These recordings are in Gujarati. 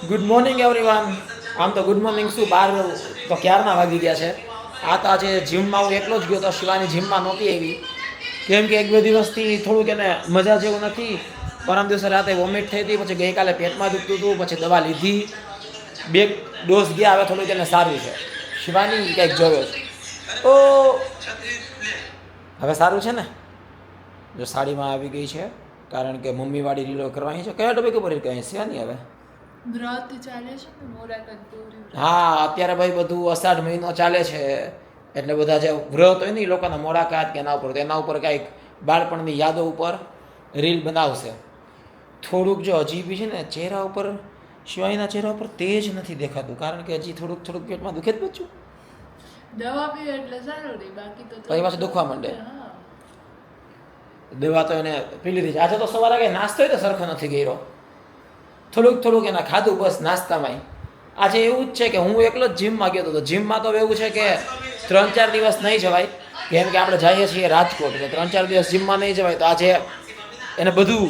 Good morning everyone. આમ તો ગુડ મોર્નિંગ શું, બાર તો ક્યારના વાગી ગયા છે. આ તો આજે જીમમાં હું એકલો જ ગયો તો, શિવાની જીમમાં નહોતી આવી કેમ કે એક બે દિવસથી થોડુંક એને મજા જેવું નથી. પરમ દિવસે રાતે વોમિટ થઈ હતી, પછી ગઈકાલે પેટમાં દુખતું હતું, પછી દવા લીધી, 2 ડોઝ ગયા, હવે થોડુંક એને સારું છે. શિવાની કંઈક જોયો છે. ઓ હવે સારું છે ને? જો સાડીમાં આવી ગઈ છે કારણ કે મમ્મીવાળી રીલો કરવાની છે. કયા ટોપિક ઉપર કહે છે નહીં હવે? વ્રત ચાલે છે ને મોરાકત ગૌરી વ્રત. હા, અત્યારે ભાઈ બધું અષાઢ મહિનો ચાલે છે એટલે બધા જે વ્રત હોય ને એ લોકોના મોડાકાત કે એના ઉપર, એના ઉપર કાંઈક બાળપણની યાદો ઉપર રીલ બનાવશે. થોડુંક જો હજી બી છે ને ચહેરા ઉપર, શિવાનીના ચહેરા ઉપર તેજ નથી દેખાતું કારણ કે હજી થોડુંક પેટમાં દુખે જ બચ્ચું. દવા પીવે એટલે સારું રહે, બાકી તો પછી પાછું દુખવા માંડે. હા. દવા તો એને પી લીધી છે. આજે તો સવારે કંઈ નાસ્તો હોય તો સરખો નથી કર્યો, થોડુંક એના ખાધું બસ નાસ્તામાં. આજે એવું જ છે કે હું એકલો જ જીમમાં ગયો હતો. તો જીમમાં તો એવું છે કે 3-4 દિવસ નહીં જવાય કેમ કે આપણે જઈએ છીએ રાજકોટ, તો 3-4 દિવસ જીમમાં નહીં જવાય. તો આજે એને બધું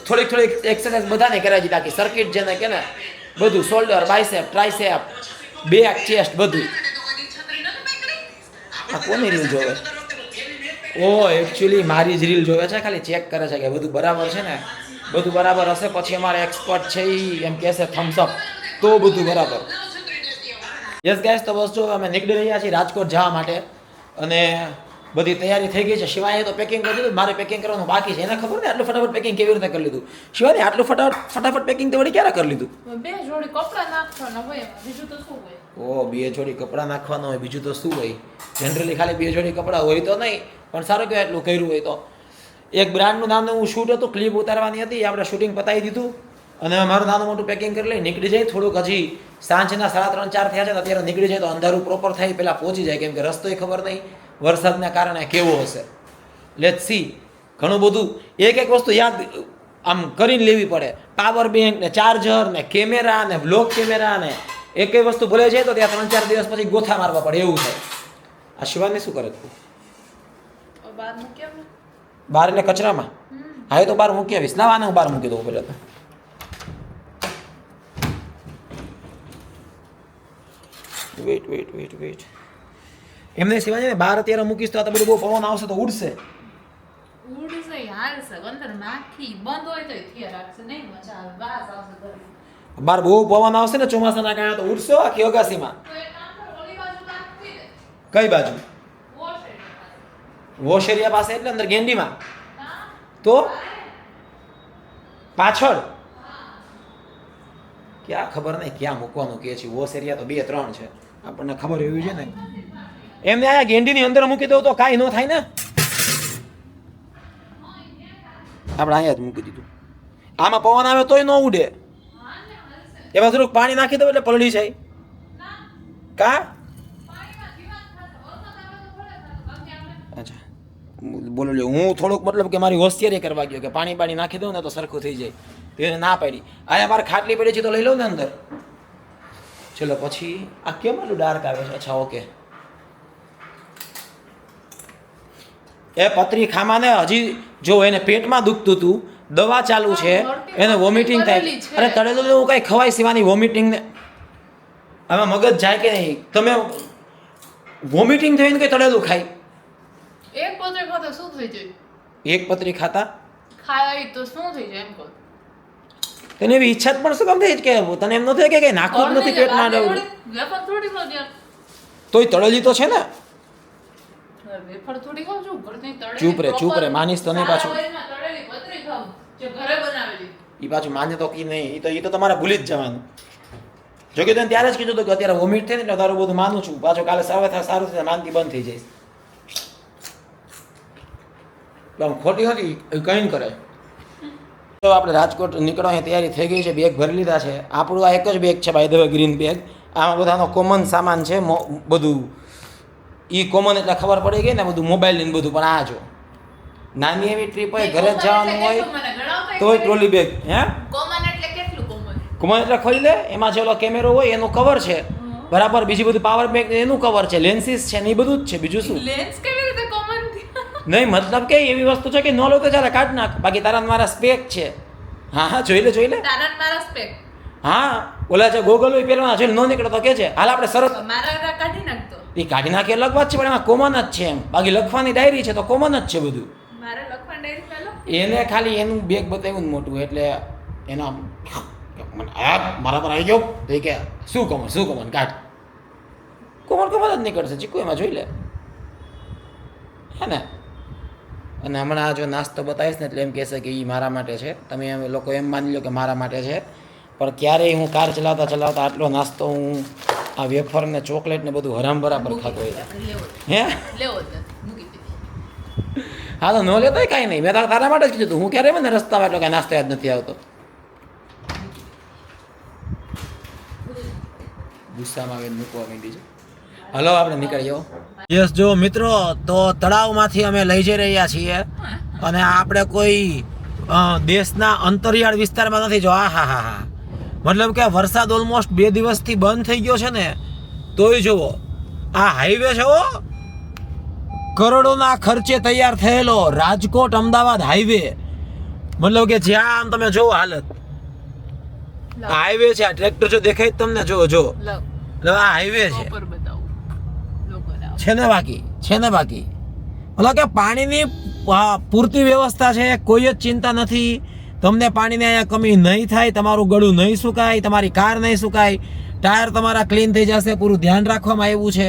થોડીક એક્સરસાઇઝ બધાને કરાવી દીધી, આખી સર્કિટ જેને કે ને બધું, shoulder, bicep, tricep, back, chest બધું. આ કોની રીલ જોવે? ઓ એકચ્યુઅલી મારી જ રીલ જોવે છે, ખાલી ચેક કરે છે કે બધું બરાબર છે ને. બધું બરાબર હશે પછી અમારે એક્સપર્ટ છે એ એમ કહેશે થમ્સ અપ, તો બધું બરાબર. યસ ગાઈસ, તો બસ જો અમે નીકળી રહ્યા છીએ રાજકોટ જવા માટે અને બધી તૈયારી થઈ ગઈ છે. શિવાનીએ તો પેકિંગ કરી દીધું, મારે પેકિંગ કરવાનું બાકી છે. એને ખબર ને આટલું ફટાફટ પેકિંગ કેવી રીતે કરી લીધું. શિવાની આટલું ફટાફટ પેકિંગ તો વળી ક્યારે કરી લીધું? 2 જોડી કપડાં નાખવાના હોય એમાં, બીજું તો શું હોય? ઓ 2 જોડી કપડાં નાખવાના હોય, બીજું તો શું હોય? જનરલી ખાલી 2 જોડી કપડાં હોય તો નહીં, પણ સારું કહેવાય એટલું કર્યું હોય તો. એક બ્રાન્ડનું નાનું શૂટ હતું, ક્લિપ ઉતારવાની હતી, આપણે શૂટિંગ પતાવી દીધું અને મારું નાનું મોટું પેકિંગ કરી લઈ નીકળી જાય. થોડુંક હજી સાંજના 3:30-4 થયા છે, તો અત્યારે નીકળી જાય તો અંધારું પ્રોપર થાય પહેલાં પહોંચી જાય, કેમ કે રસ્તોય ખબર નહીં વરસાદના કારણે કેવો હશે. Let see. ઘણું બધું એક વસ્તુ યાદ આમ કરીને લેવી પડે. પાવર બેંક ને ચાર્જર ને કેમેરા ને બ્લોક કેમેરા ને એક વસ્તુ ભૂલે જાય તો ત્યાં 3-4 દિવસ પછી ગોથા મારવા પડે એવું થાય. આ શિવાની શું કરે તું? બહાર મૂક્યા ને? બહાર એટલે કચરામાં? હા, એ તો બહાર મૂકી આવીશ. ના હું બહાર મૂકી દઉં પહેલાં તો. વેઇટ એમને સિવાય ને બહાર અત્યારે મૂકીશ તો આ તો બધું બહુ પવન આવશે તો ઉડશે. ઉડશે હાલશે, અંદર નાખી બંધ હોય તો થિયા રાખશે, નહીં મજા આવે, વાસ આવશે ઘરે. બહાર બહુ પવન આવશે ને ચોમાસાના કારણે તો ઉડશે આખી અગાસીમાં. તો એક કામ કરો, ઓલી બાજુ નાખી દે. કઈ બાજુ? Wash area. વોશ એરિયા પાસે એટલે અંદર ગેંડીમાં? હા. તો પાછળ ક્યાં ખબર નહીં ક્યાં મૂકવાનું કે છે. વોશ એરિયા તો 2-3 છે, આપણને ખબર એવી છે ને. એમને આયા ગેંડીની અંદર મૂકી દઉં તો કાંઈ ન થાય ને. આપણે અહીંયા જ મૂકી દીધું. આમાં પવન આવે તોય ન ઉડે. એમાં થોડુંક પાણી નાખી દઉં એટલે પલળી જાય. કા અચ્છા બોલો લ્યો, હું થોડુંક મતલબ કે મારી હોશિયારી કરવા ગયો કે પાણી નાખી દઉં ને તો સરખું થઈ જાય. તો એને ના પાડી. અહીંયા મારે ખાટલી પડી છે તો લઈ લઉં ને અંદર. ચલો પછી આ કેમ આટલું ડાર્ક આવે છે? અચ્છા ઓકે. એ પતરી ખામાને હજી જો એને પેટમાં દુખતું હતું, દવા ચાલુ છે, એને વોમિટિંગ થાય. અરે તળેલું એવું કાંઈ ખવાય સિવાની વોમિટિંગ ને? આમાં મગજ જાય કે નહીં? તમે વોમિટિંગ થઈને કંઈ તળેલું ખાય? એક પતરી ખાતા શું થઈ જાય? એક પતરી ખાતા ખાય તો શું થઈ જાય એમ કહો? તને એવી ઈચ્છા જ પણ શું કામ થઈ કે તને એમ ન થાય કે નાખવું જ નથી પેટમાં? વેફર થોડી ખાવ યાર. તોય તળેલી તો છે ને. વેફર થોડી ખાવ છું, ઘરની તળેલી. ચૂપ રે માનીશ તો નહીં પાછું. તળેલી પતરી ખાવ જે ઘરે બનાવેલી. એ પાછું માન્ય તો કી નહીં, એ તો તમારે ભૂલી જ જવાનું. જો કે તને ત્યારે જ કીધું હતું કે અત્યારે વોમિટ થાય ને એટલે તારું બધું માનું છું. પાછું કાલે સારું થાય માનતી બંધ થઈ જાય. આમ ખોટી હતી એ કંઈ ન કરે. તો આપણે રાજકોટ નીકળવાની તૈયારી થઈ ગઈ છે, બેગ ભરી લીધા છે. આપણું આ એક જ બેગ છે by the way, green bag. આમાં બધાનો કોમન સામાન છે બધું. એ કોમન એટલે ખબર પડી ગઈ ને બધું, મોબાઈલ ને બધું. પણ આ જો નાની એવી ટ્રીપ હોય, ઘરે જ જવાનું હોય તોય ટ્રોલી બેગ. હે કોમન એટલે કેટલું કોમન? કોમન એટલે ખોલી લે, એમાં જે ઓલો કેમેરો હોય એનું કવર છે બરાબર, બીજી બધું પાવર બેંક એનું કવર છે, લેન્સીસ છે ને એ બધું જ છે. બીજું શું? લેન્સ કેવી રીતે કોમન? નહીં મતલબ કે એવી વસ્તુ છે કે ન લો તો ચાલે, કાઢ નાખ. બાકી તારા મારા સ્પેક છે. હા જોઈ લે. તારા મારા સ્પેક હા ઓલા જે ગોગલ હોય પેલા જોઈને ન નીકળે તો કે છે હાલ આપણે સરસ મારા રા કાઢી નાખતો એ કાઢી નાખી અલગ વાત છે પણ એમાં કોમન જ છે એમ બાકી લખવાની ડાયરી છે તો કોમન જ છે બધું મારે લખવા ડાયરી પેલો એને ખાલી એનું બેગ બતાવ્યું ને મોટું એટલે એના મને મારા પર આવી ગયો તો એ કે શું કોમન કાઢ કોમન જ નીકળશે ચીકુ એમાં જોઈ લે હે ને અને હમણાં આ જો નાસ્તો બતાવીશ ને એટલે એમ કહેશે કે એ મારા માટે છે તમે એમ લોકો એમ માની લો કે મારા માટે છે પણ ક્યારેય હું કાર ચલાવતા આટલો નાસ્તો હું આ વેફર ને ચોકલેટ ને બધું હરામ બરાબર ખાતો હોય હે લેવો જ નથી મૂકી દીધી હા તો ન લેતો કાંઈ નહીં મેં તારા માટે જ કીધું હતું હું ક્યારેય મને રસ્તામાં એટલો કાંઈ નાસ્તો યાદ નથી આવતો ગુસ્સામાં આવીને મૂકવા માંડી છે હલો આપણે નીકળીએ યસ જો મિત્રો તો તળાવમાંથી અમે લઈ જઈ રહ્યા છીએ અને આપણે કોઈ દેશના અંતરિયાળ વિસ્તારમાં નથી જો હા મતલબ કે વરસાદ ઓલમોસ્ટ 2 દિવસથી બંધ થઈ ગયો છે ને તોય જુઓ આ હાઈવે છે હો કરોડોના ખર્ચે તૈયાર થયેલો રાજકોટ અમદાવાદ હાઈવે મતલબ કે જ્યાં આમ તમે જોવો હાલત હાઈવે છે આ ટ્રેક્ટર જો દેખાય તમને જો આ હાઈવે છે ઉપર બતાવું લોકોને છે ને બાકી મતલબ કે પાણીની પૂરતી વ્યવસ્થા છે કોઈ જ ચિંતા નથી તમને પાણીની અહીંયા કમી નહીં થાય તમારું ગળું નહીં સુકાય તમારી કાર નહીં સુકાય ટાયર તમારા ક્લીન થઈ જશે પૂરું ધ્યાન રાખવામાં આવ્યું છે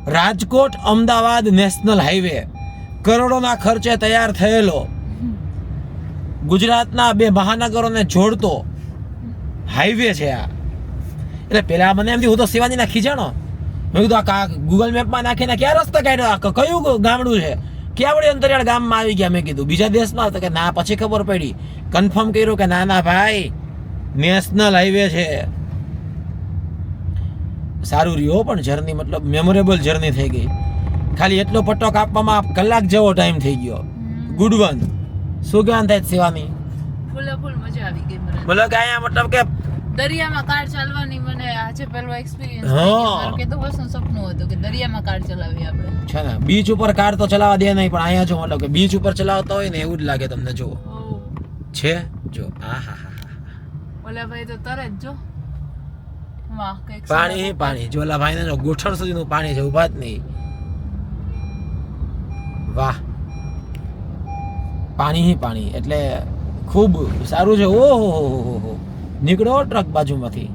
રાજકોટ અમદાવાદ નેશનલ હાઈવે કરોડોના ખર્ચે તૈયાર થયેલો ગુજરાતના 2 મહાનગરોને જોડતો હાઈવે છે આ એટલે પેલા મને એમ થયું હું તો શિવાજીના ખીજાણો મેં કીધું આ ગૂગલ મેપમાં નાખીને ક્યાં રસ્તો કાઢ્યો કયું ગામડું છે ક્યાં વળી અંતરિયાળ ગામમાં આવી ગયા મેં કીધું બીજા દેશમાં તો કે ના પછી ખબર પડી કન્ફર્મ કર્યું કે ના ભાઈ નેશનલ હાઈવે છે સારું રહ્યો પણ જર્ની મતલબ મેમોરેબલ જર્ની થઈ ગઈ ખાલી એટલો પટ્ટો કાપવામાં કલાક જેવો ટાઈમ થઈ ગયો ગુડ વન શું જ્ઞાન થાય શિવાની ફૂલ મજા આવી ગઈ મને મતલબ કે અહીંયા મતલબ કે દરિયામાં કાર ચાલવાની મને આજે પહેલો એક્સપિરિયન્સ હા. મારું કીધું વર્ષનું સપનું હતું કે દરિયામાં કાર ચલાવી આપણે છે ને બીચ ઉપર કાર તો ચલાવવા દે નહીં પણ અહીંયા જો મતલબ કે બીચ ઉપર ચલાવતા હોય ને એવું જ લાગે તમને જો છે જો ઓલા ભાઈ તો તરત જો વાહ કઈક પાણી જો ઓલા ભાઈને જો ગોઠણ સુધીનું પાણી છે ઉભા જ નહીં વાહ પાણી એટલે ખૂબ સારું છે ઓહો નીકળો ટ્રક બાજુમાંથી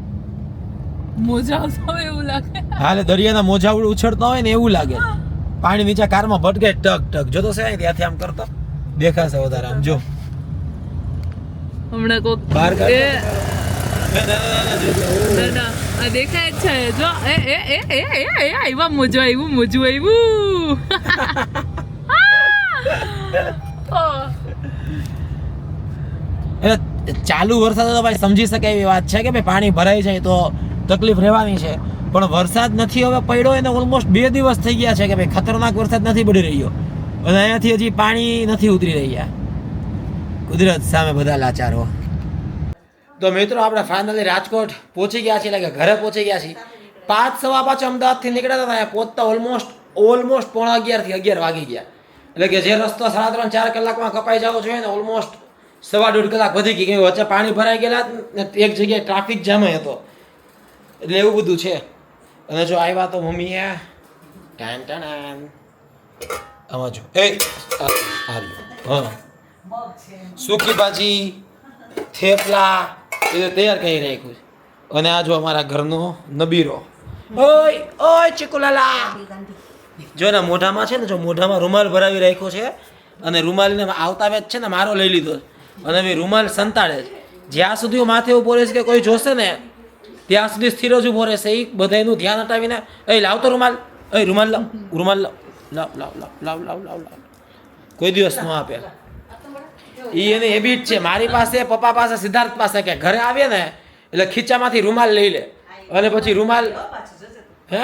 મોજા આવતા હોય એવું લાગે હાલે દરિયાના મોજા ઉછળતા હોય ને એવું લાગે પાણી નીચે કારમાં ભટકે ટક જોતો છે ત્યાંથી આમ કરતો દેખાશે વધારે આમ જો હમણાં કોક બહાર ના આ દેખાય જ છે જો એ આવ્યા મોજું આવ્યું એટલે ચાલુ વરસાદ તો ભાઈ સમજી શકાય એવી વાત છે કે ભાઈ પાણી ભરાઈ જાય તો તકલીફ રહેવાની છે પણ વરસાદ નથી હવે પડ્યો એને ઓલમોસ્ટ 2 દિવસ થઈ ગયા છે કે ભાઈ ખતરનાક વરસાદ નથી પડી રહ્યો અને અહીંયાથી હજી પાણી નથી ઉતરી રહ્યા કુદરત સામે બધા લાચારો તો મિત્રો આપણે ફાઇનલી રાજકોટ પહોંચી ગયા છીએ એટલે કે ઘરે પહોંચી ગયા છીએ 5:15 અમદાવાદથી નીકળ્યા હતા અહીંયા પહોંચતા ઓલમોસ્ટ 11:30 થી 11 વાગી ગયા એટલે કે જે રસ્તો 3.5-4 કલાકમાં કપાઈ જવો જોઈએ ને ઓલમોસ્ટ 1.5 કલાક વધી ગઈ કેમ વચ્ચે પાણી ભરાઈ ગયેલા ને એક જગ્યાએ ટ્રાફિક જામ હતો એટલે એવું બધું છે અને જો આવ્યા તો મમ્મીએ ટાણ આમાં જો હા સૂકી ભાજી થેપલા એ તૈયાર કરી રાખ્યું છે અને આ જો અમારા ઘરનો નબીરો ઓય ચીકુલાલા જો ને મોઢામાં છે ને જો મોઢામાં રૂમાલ ભરાવી રાખ્યો છે અને રૂમાલને આવતા વેત છે ને મારો લઈ લીધો અને હવે રૂમાલ સંતાડે છે જ્યાં સુધી હું માથે ઉભો રહેશે કે કોઈ જોશે ને ત્યાં સુધી સ્થિર જ ઉભો રહેશે એ બધા એનું ધ્યાન હટાવીને લાવતો રૂમાલ રૂમાલ લાવ કોઈ દિવસ ન આપે એ એની હેબિટ છે મારી પાસે પપ્પા પાસે સિદ્ધાર્થ પાસે કે ઘરે આવીએ ને એટલે ખીચામાંથી રૂમાલ લઈ લે અને પછી રૂમાલ હે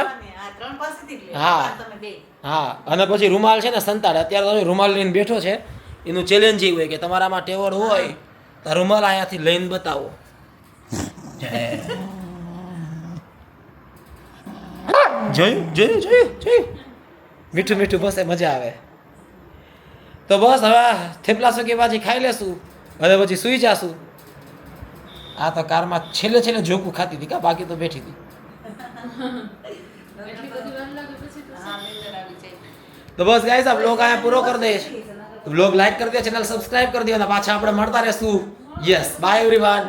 હા અને પછી રૂમાલ છે ને સંતાડે અત્યારે તમે રૂમાલ લઈને બેઠો છે એનું ચેલેન્જ એવું હોય કે તમારામાં ટેવડ હોય તો રૂમાલ અહીંયાથી લઈને બતાવો જોયું મીઠું બસ એ મજા આવે તો બસ હવે થેપલા સૂકી ભાજી ખાઈ લેશું અને પછી સૂઈ જાશું આ તો કારમાં છેલ્લે છેલ્લે જોકું ખાતી હતી કા બાકી તો બેઠી હતી એટલી બધી વાર લાગે પછી તો હા નહીતર આવી જાય. તો બસ ગાઈસ આ બ્લોગ અહીંયા પૂરો કરી દઈશ બ્લોગ લાઈક કરી દો ચેનલ સબસ્ક્રાઇબ કરી દો અને પાછા આપણે મળતા રહેશું યસ બાય એવરીવન